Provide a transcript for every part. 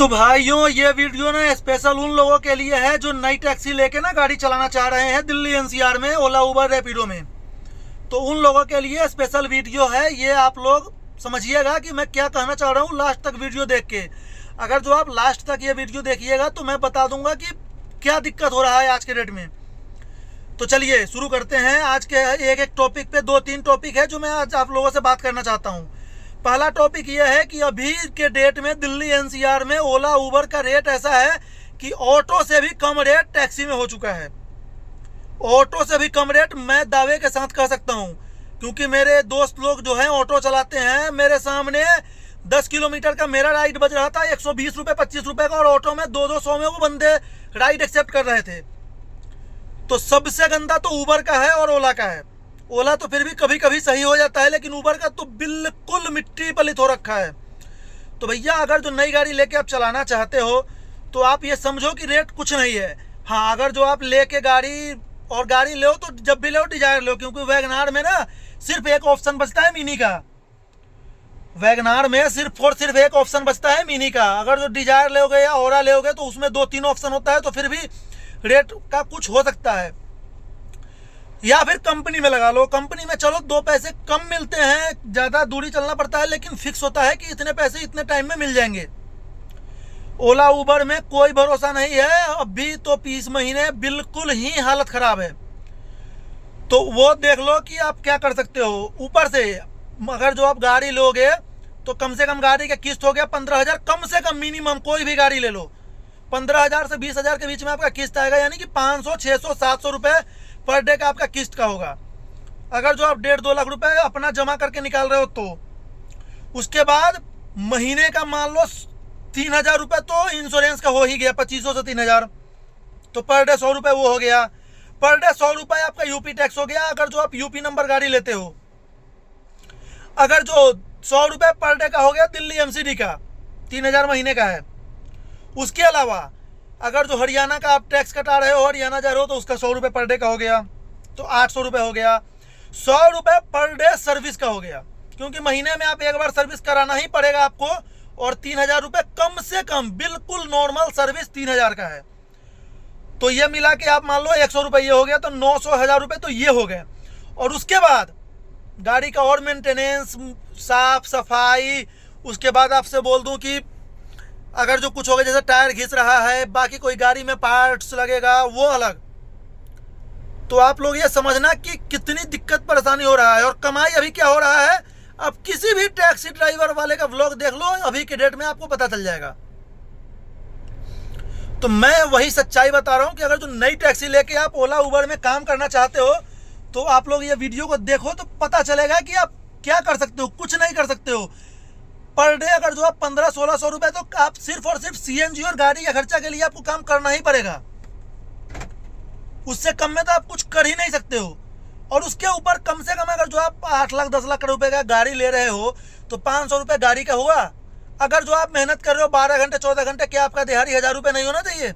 तो भाइयों, ये वीडियो ना स्पेशल उन लोगों के लिए है जो नई टैक्सी लेके ना गाड़ी चलाना चाह रहे हैं दिल्ली एनसीआर में, ओला उबर रैपिडो में। तो उन लोगों के लिए स्पेशल वीडियो है ये। आप लोग समझिएगा कि मैं क्या कहना चाह रहा हूँ लास्ट तक वीडियो देख के। अगर जो आप लास्ट तक ये वीडियो देखिएगा तो मैं बता दूंगा कि क्या दिक्कत हो रहा है आज के डेट में। तो चलिए शुरू करते हैं। आज के एक एक टॉपिक पे 2-3 टॉपिक है जो मैं आज आप लोगों से बात करना चाहता हूँ। पहला टॉपिक यह है कि अभी के डेट में दिल्ली एनसीआर में ओला उबर का रेट ऐसा है कि ऑटो से भी कम रेट टैक्सी में हो चुका है। ऑटो से भी कम रेट मैं दावे के साथ कह सकता हूँ, क्योंकि मेरे दोस्त लोग जो हैं ऑटो चलाते हैं। मेरे सामने 10 किलोमीटर का मेरा राइड बज रहा था 120 रुपये 25 रुपये का, और ऑटो में 200-200 में वो बंदे राइड एक्सेप्ट कर रहे थे। तो सबसे गंदा तो उबर का है और ओला का है। ओला तो फिर भी कभी कभी सही हो जाता है, लेकिन उबर का तो बिल्कुल मिट्टी पलित हो रखा है। तो भैया, अगर जो नई गाड़ी लेके आप चलाना चाहते हो तो आप ये समझो कि रेट कुछ नहीं है। हाँ, अगर जो आप लेके गाड़ी लो तो जब भी लो डिजायर लो, क्योंकि वैगनार में ना सिर्फ एक ऑप्शन बचता है मिनी का। वैगनार में सिर्फ एक ऑप्शन बचता है मिनी का। अगर जो डिजायर लोगे या ओरा लोगे तो उसमें 2-3 ऑप्शन होता है, तो फिर भी रेट का कुछ हो सकता है। या फिर कंपनी में लगा लो। कंपनी में चलो 2 पैसे कम मिलते हैं, ज़्यादा दूरी चलना पड़ता है, लेकिन फिक्स होता है कि इतने पैसे इतने टाइम में मिल जाएंगे। ओला उबर में कोई भरोसा नहीं है। अभी तो 20 महीने बिल्कुल ही हालत ख़राब है। तो वो देख लो कि आप क्या कर सकते हो। ऊपर से अगर जो आप गाड़ी लोगे तो कम से कम गाड़ी का किस्त हो गया 15,000, कम से कम मिनिमम कोई भी गाड़ी ले लो 15,000 से 20,000 के बीच में आपका किस्त आएगा, यानी कि 500, 600, 700 रुपये पर डे का आपका किस्त का होगा। अगर जो आप 1.5-2 लाख रुपए अपना जमा करके निकाल रहे हो तो उसके बाद महीने का मान लो 3,000 रुपये तो इंश्योरेंस का हो ही गया, 2500 से 3,000, तो पर डे 100 रुपये वो हो गया। पर डे 100 रुपये आपका यूपी टैक्स हो गया, अगर जो आप यूपी नंबर गाड़ी लेते हो। अगर जो 100 रुपये पर डे का हो गया दिल्ली एमसीडी का, 3,000 महीने का है। उसके अलावा अगर जो हरियाणा का आप टैक्स कटा रहे हो, हरियाणा जा रहे हो, तो उसका 100 रुपये पर डे का हो गया, तो 800 रुपये हो गया। 100 रुपये पर डे सर्विस का हो गया, क्योंकि महीने में आप एक बार सर्विस कराना ही पड़ेगा आपको। और 3,000 रुपये कम से कम, बिल्कुल नॉर्मल सर्विस 3,000 का है। तो ये मिला के आप मान लो 100 रुपये ये हो गया, तो 900, 1,000 रुपये तो ये हो गए। और उसके बाद गाड़ी का और मेंटेनेंस, साफ सफाई। उसके बाद आपसे बोल दूं कि अगर जो कुछ होगा, जैसे टायर घिस रहा है, बाकी कोई गाड़ी में पार्ट्स लगेगा, वो अलग। तो आप लोग ये समझना कि कितनी दिक्कत परेशानी हो रहा है। और कमाई अभी क्या हो रहा है, अब किसी भी टैक्सी ड्राइवर वाले का व्लॉग देख लो, अभी के डेट में आपको पता चल जाएगा। तो मैं वही सच्चाई बता रहा हूँ कि अगर जो नई टैक्सी लेके आप ओला उबर में काम करना चाहते हो तो आप लोग ये वीडियो को देखो, तो पता चलेगा कि आप क्या कर सकते हो। कुछ नहीं कर सकते हो। पर डे अगर जो आप 1500-1600 रुपये, तो आप सिर्फ और सिर्फ सीएनजी और गाड़ी का खर्चा के लिए आपको काम करना ही पड़ेगा। उससे कम में तो आप कुछ कर ही नहीं सकते हो। और उसके ऊपर कम से कम अगर जो आप 8 लाख 10 लाख रुपए का गाड़ी ले रहे हो तो 500 रुपये गाड़ी का हुआ। अगर जो आप मेहनत कर रहे हो 12 घंटे 14 घंटे, क्या आपका दिहाड़ी 1,000 रुपये नहीं होना चाहिए?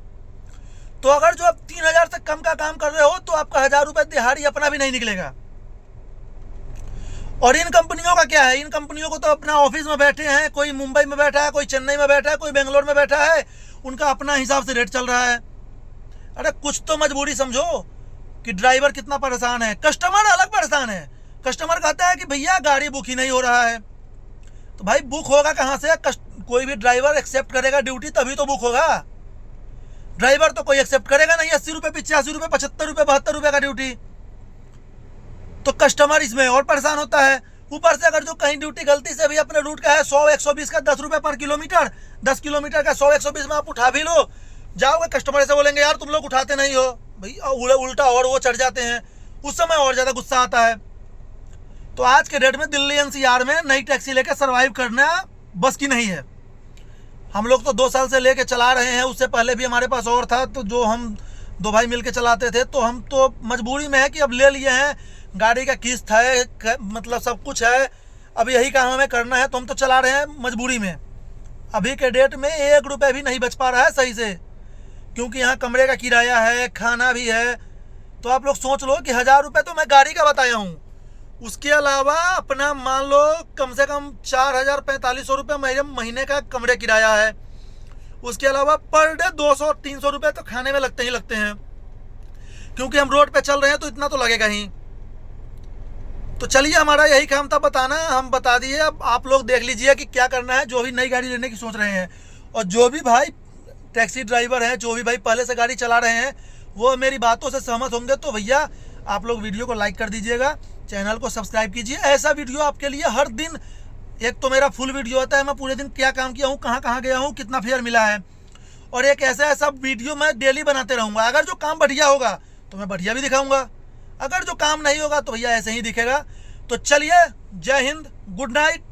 तो अगर जो आप 3,000 से कम का काम कर रहे हो तो आपका 1,000 रुपये दिहाड़ी अपना भी नहीं निकलेगा। और इन कंपनियों का क्या है, इन कंपनियों को तो अपना ऑफिस में बैठे हैं, कोई मुंबई में बैठा है, कोई चेन्नई में बैठा है, कोई बेंगलोर में बैठा है, उनका अपना हिसाब से रेट चल रहा है। अरे कुछ तो मजबूरी समझो कि ड्राइवर कितना परेशान है, कस्टमर अलग परेशान है। कस्टमर कहता है कि भैया गाड़ी बुक ही नहीं हो रहा है। तो भाई बुक होगा कहाँ से? कोई भी ड्राइवर एक्सेप्ट करेगा ड्यूटी तभी तो बुक होगा। ड्राइवर तो कोई एक्सेप्ट करेगा नहीं 80 रुपये 85 रुपये 75 रुपये 72 रुपये का ड्यूटी। तो कस्टमर इसमें और परेशान होता है। ऊपर से अगर जो कहीं ड्यूटी गलती से भी अपने रूट का है 100-120 का 10 रुपये पर किलोमीटर, 10 किलोमीटर का 100-120 में आप उठा भी लो, जाओगे कस्टमर से बोलेंगे यार तुम लोग उठाते नहीं हो भैया, उल्टा और वो चढ़ जाते हैं। उस समय और ज़्यादा गुस्सा आता है। तो आज के डेट में दिल्ली एनसीआर में नई टैक्सी लेकर सर्वाइव करना बस की नहीं है। हम लोग तो 2 साल से लेके चला रहे हैं, उससे पहले भी हमारे पास और था, तो जो हम 2 भाई मिल के चलाते थे। तो हम तो मजबूरी में है कि अब ले लिए हैं, गाड़ी का किस्त है, मतलब सब कुछ है, अब यही काम हमें करना है, तो हम तो चला रहे हैं मजबूरी में। अभी के डेट में 1 रुपये भी नहीं बच पा रहा है सही से, क्योंकि यहाँ कमरे का किराया है, खाना भी है। तो आप लोग सोच लो कि 1,000 रुपये तो मैं गाड़ी का बताया हूँ, उसके अलावा अपना मान लो कम से कम 4,000 4500 रुपये महीने का कमरे किराया है। उसके अलावा पर डे 200-300 रुपये तो खाने में लगते ही लगते हैं, क्योंकि हम रोड पे चल रहे हैं तो इतना तो लगेगा ही। तो चलिए, हमारा यही काम था बताना, हम बता दिए। अब आप लोग देख लीजिए कि क्या करना है, जो भी नई गाड़ी लेने की सोच रहे हैं, और जो भी भाई टैक्सी ड्राइवर हैं, जो भी भाई पहले से गाड़ी चला रहे हैं, वो मेरी बातों से सहमत होंगे। तो भैया आप लोग वीडियो को लाइक कर दीजिएगा, चैनल को सब्सक्राइब कीजिए। ऐसा वीडियो आपके लिए हर दिन, एक तो मेरा फुल वीडियो होता है, मैं पूरे दिन क्या काम किया हूँ, कहाँ कहाँ गया हूँ, कितना फेयर मिला है, और एक ऐसा वीडियो मैं डेली बनाते रहूँगा। अगर जो काम बढ़िया होगा तो मैं बढ़िया भी दिखाऊँगा, अगर जो काम नहीं होगा तो भैया ऐसे ही दिखेगा। तो चलिए, जय हिंद, गुड नाइट।